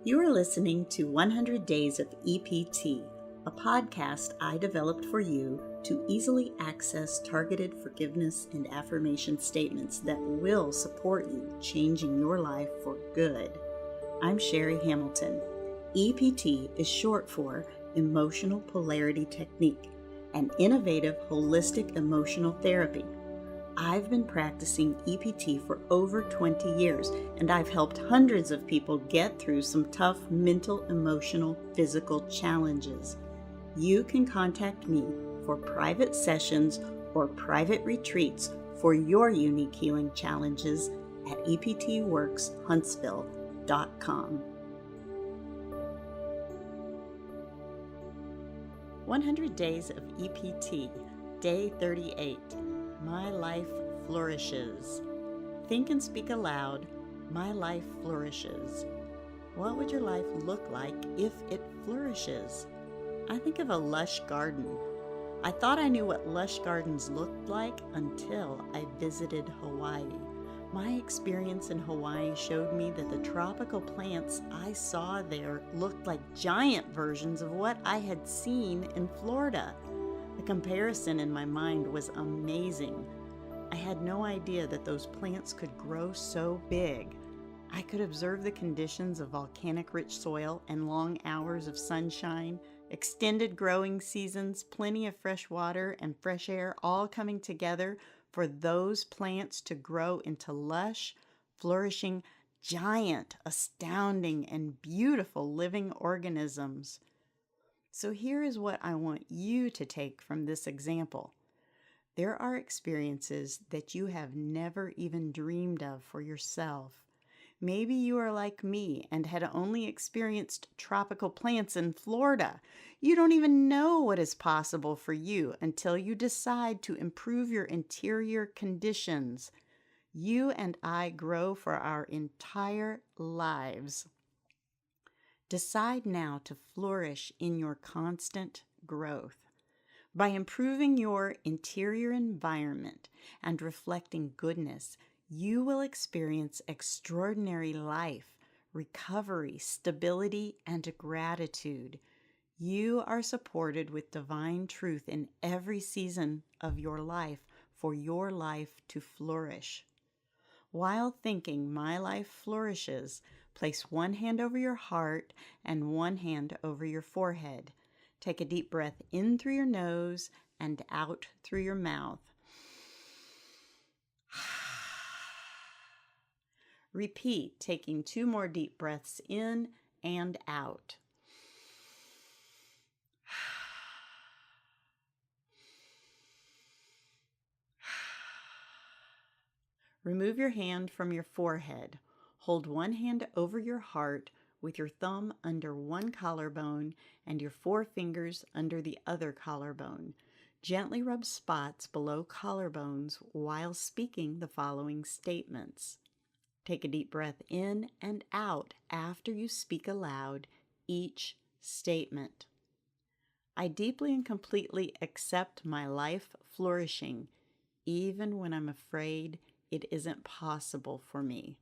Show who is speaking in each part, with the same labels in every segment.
Speaker 1: You are listening to 100 Days of EPT, a podcast I developed for you to easily access targeted forgiveness and affirmation statements that will support you changing your life for good. I'm Sherry Hamilton. EPT is short for Emotional Polarity Technique, an innovative holistic emotional therapy. I've been practicing EPT for over 20 years, and I've helped hundreds of people get through some tough mental, emotional, physical challenges. You can contact me for private sessions or private retreats for your unique healing challenges at eptworkshuntsville.com. 100 Days of EPT, Day 38. My life flourishes. Think and speak aloud. My life flourishes. What would your life look like if it flourishes? I think of a lush garden. I thought I knew what lush gardens looked like until I visited Hawaii. My experience in Hawaii showed me that the tropical plants I saw there looked like giant versions of what I had seen in Florida. The comparison in my mind was amazing. I had no idea that those plants could grow so big. I could observe the conditions of volcanic-rich soil and long hours of sunshine, extended growing seasons, plenty of fresh water and fresh air all coming together for those plants to grow into lush, flourishing, giant, astounding, and beautiful living organisms. So here is what I want you to take from this example. There are experiences that you have never even dreamed of for yourself. Maybe you are like me and had only experienced tropical plants in Florida. You don't even know what is possible for you until you decide to improve your interior conditions. You and I grow for our entire lives. Decide now to flourish in your constant growth. By improving your interior environment and reflecting goodness, you will experience extraordinary life, recovery, stability, and gratitude. You are supported with divine truth in every season of your life for your life to flourish. While thinking my life flourishes, place one hand over your heart and one hand over your forehead. Take a deep breath in through your nose and out through your mouth. Repeat, taking 2 more deep breaths in and out. Remove your hand from your forehead. Hold one hand over your heart with your thumb under one collarbone and your 4 fingers under the other collarbone. Gently rub spots below collarbones while speaking the following statements. Take a deep breath in and out after you speak aloud each statement. I deeply and completely accept my life flourishing, even when I'm afraid it isn't possible for me.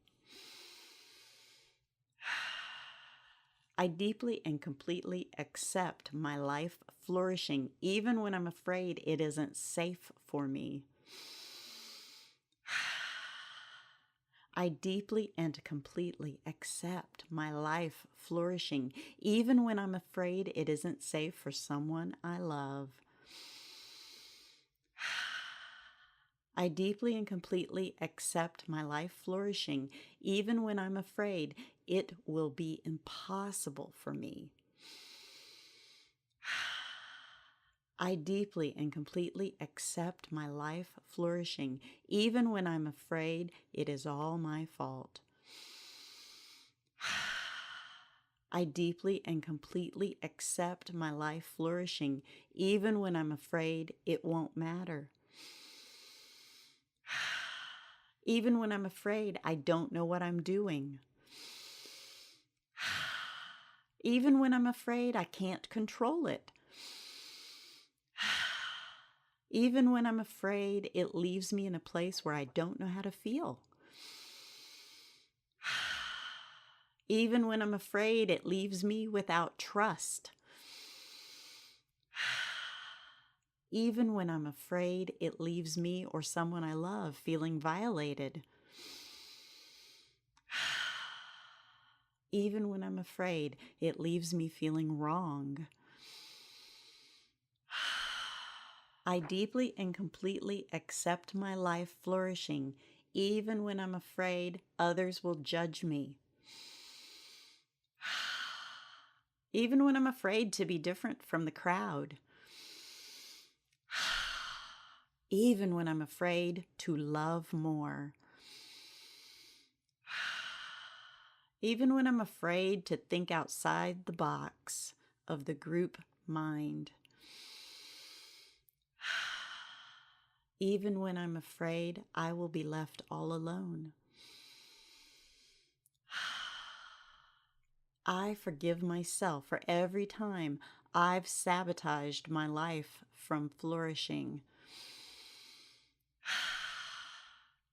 Speaker 1: I deeply and completely accept my life flourishing, even when I'm afraid it isn't safe for me. I deeply and completely accept my life flourishing, even when I'm afraid it isn't safe for someone I love. I deeply and completely accept my life flourishing, even when I'm afraid it will be impossible for me. I deeply and completely accept my life flourishing, even when I'm afraid it is all my fault. I deeply and completely accept my life flourishing, even when I'm afraid it won't matter. Even when I'm afraid I don't know what I'm doing. Even when I'm afraid I can't control it. Even when I'm afraid it leaves me in a place where I don't know how to feel. Even when I'm afraid, it leaves me without trust. Even when I'm afraid, it leaves me or someone I love feeling violated. Even when I'm afraid, it leaves me feeling wrong. I deeply and completely accept my life flourishing, even when I'm afraid others will judge me. Even when I'm afraid to be different from the crowd. Even when I'm afraid to love more. Even when I'm afraid to think outside the box of the group mind. Even when I'm afraid I will be left all alone. I forgive myself for every time I've sabotaged my life from flourishing.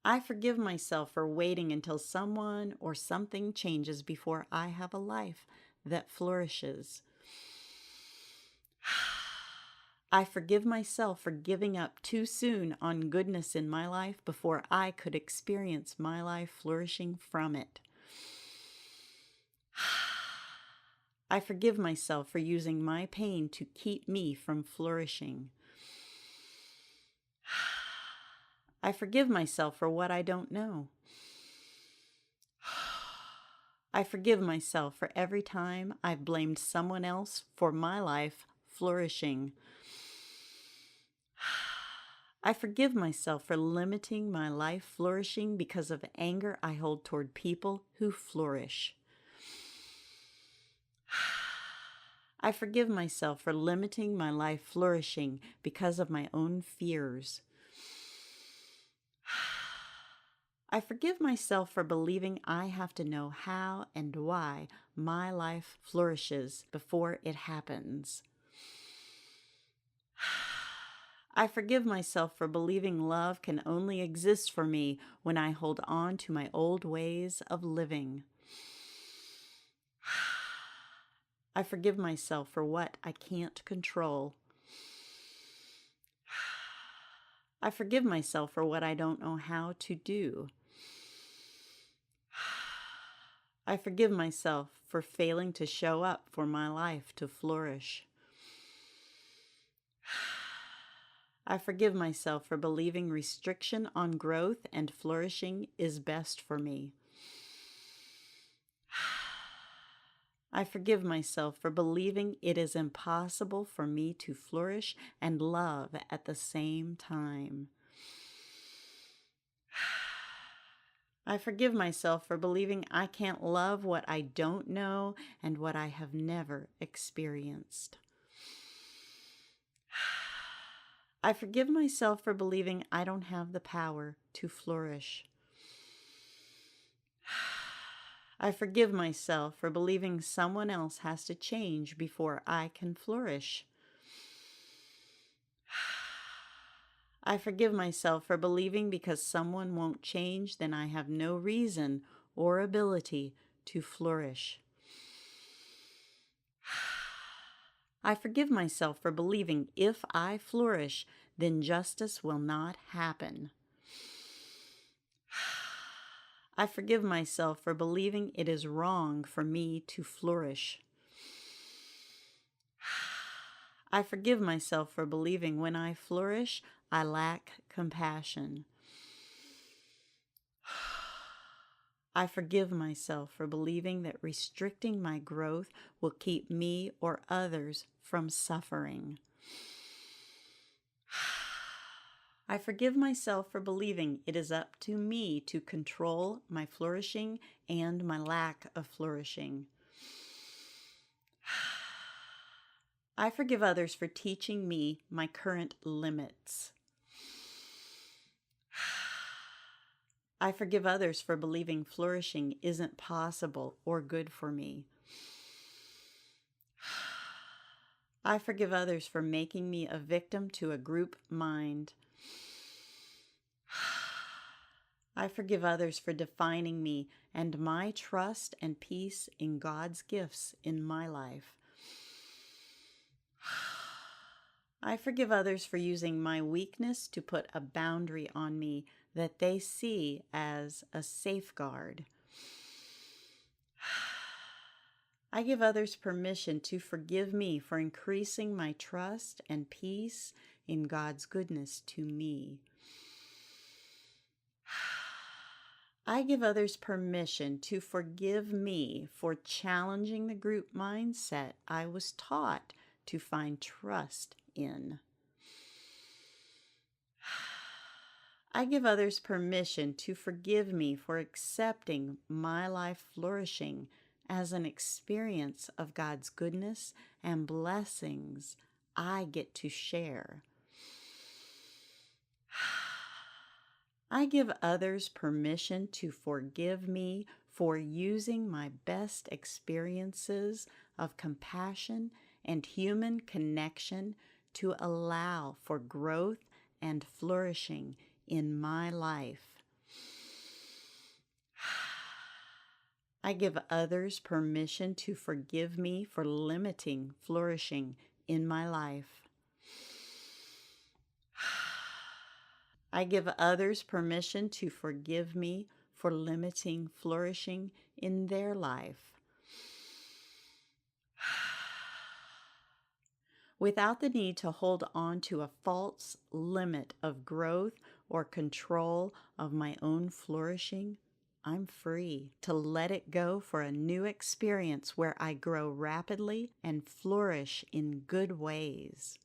Speaker 1: I forgive myself for waiting until someone or something changes before I have a life that flourishes. I forgive myself for giving up too soon on goodness in my life before I could experience my life flourishing from it. I forgive myself for using my pain to keep me from flourishing. I forgive myself for what I don't know. I forgive myself for every time I've blamed someone else for my life flourishing. I forgive myself for limiting my life flourishing because of anger I hold toward people who flourish. I forgive myself for limiting my life flourishing because of my own fears. I forgive myself for believing I have to know how and why my life flourishes before it happens. I forgive myself for believing love can only exist for me when I hold on to my old ways of living. I forgive myself for what I can't control. I forgive myself for what I don't know how to do. I forgive myself for failing to show up for my life to flourish. I forgive myself for believing restriction on growth and flourishing is best for me. I forgive myself for believing it is impossible for me to flourish and love at the same time. I forgive myself for believing I can't love what I don't know and what I have never experienced. I forgive myself for believing I don't have the power to flourish. I forgive myself for believing someone else has to change before I can flourish. I forgive myself for believing because someone won't change, then I have no reason or ability to flourish. I forgive myself for believing if I flourish, then justice will not happen. I forgive myself for believing it is wrong for me to flourish. I forgive myself for believing when I flourish, I lack compassion. I forgive myself for believing that restricting my growth will keep me or others from suffering. I forgive myself for believing it is up to me to control my flourishing and my lack of flourishing. I forgive others for teaching me my current limits. I forgive others for believing flourishing isn't possible or good for me. I forgive others for making me a victim to a group mind. I forgive others for defining me and my trust and peace in God's gifts in my life. I forgive others for using my weakness to put a boundary on me that they see as a safeguard. I give others permission to forgive me for increasing my trust and peace in God's goodness to me. I give others permission to forgive me for challenging the group mindset I was taught to find trust in. I give others permission to forgive me for accepting my life flourishing as an experience of God's goodness and blessings I get to share. I give others permission to forgive me for using my best experiences of compassion and human connection to allow for growth and flourishing in my life. I give others permission to forgive me for limiting flourishing in my life. I give others permission to forgive me for limiting flourishing in their life. Without the need to hold on to a false limit of growth or control of my own flourishing, I'm free to let it go for a new experience where I grow rapidly and flourish in good ways.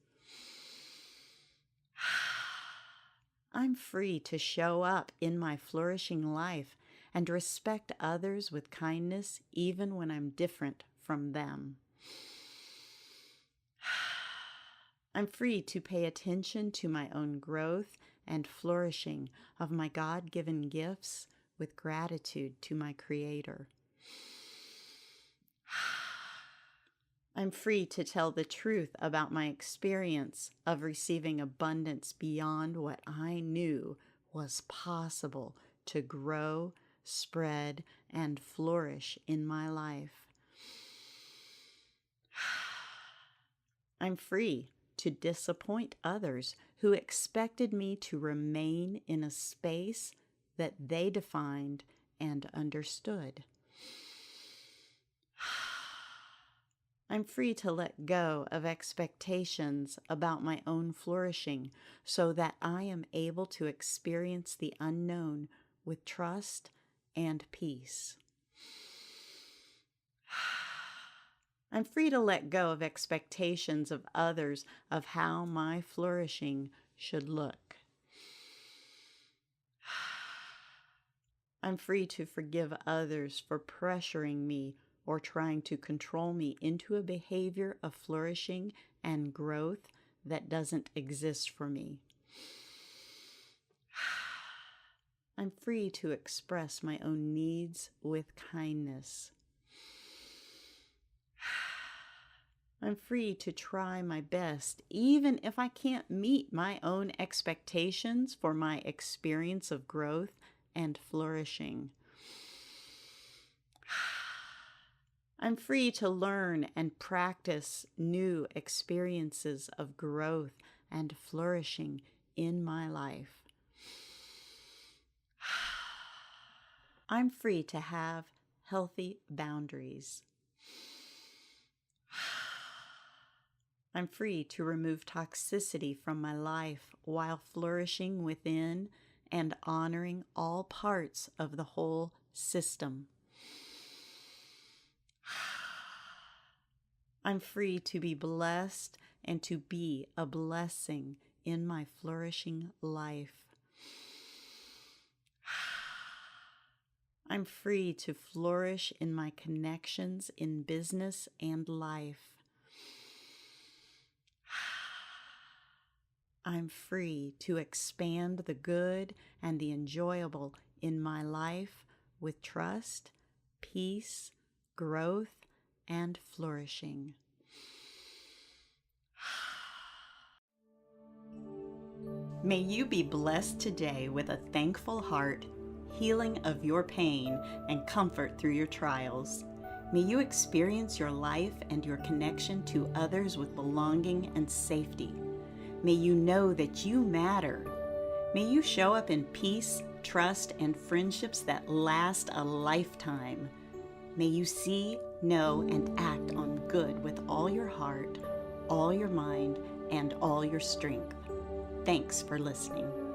Speaker 1: I'm free to show up in my flourishing life and respect others with kindness even when I'm different from them. I'm free to pay attention to my own growth and flourishing of my God-given gifts with gratitude to my Creator. I'm free to tell the truth about my experience of receiving abundance beyond what I knew was possible to grow, spread, and flourish in my life. I'm free to disappoint others who expected me to remain in a space that they defined and understood. I'm free to let go of expectations about my own flourishing so that I am able to experience the unknown with trust and peace. I'm free to let go of expectations of others of how my flourishing should look. I'm free to forgive others for pressuring me or trying to control me into a behavior of flourishing and growth that doesn't exist for me. I'm free to express my own needs with kindness. I'm free to try my best, even if I can't meet my own expectations for my experience of growth and flourishing. I'm free to learn and practice new experiences of growth and flourishing in my life. I'm free to have healthy boundaries. I'm free to remove toxicity from my life while flourishing within and honoring all parts of the whole system. I'm free to be blessed and to be a blessing in my flourishing life. I'm free to flourish in my connections in business and life. I'm free to expand the good and the enjoyable in my life with trust, peace, growth, and flourishing. May you be blessed today with a thankful heart, healing of your pain, and comfort through your trials. May you experience your life and your connection to others with belonging and safety. May you know that you matter. May you show up in peace, trust, and friendships that last a lifetime. May you see, know, and act on good with all your heart, all your mind, and all your strength. Thanks for listening.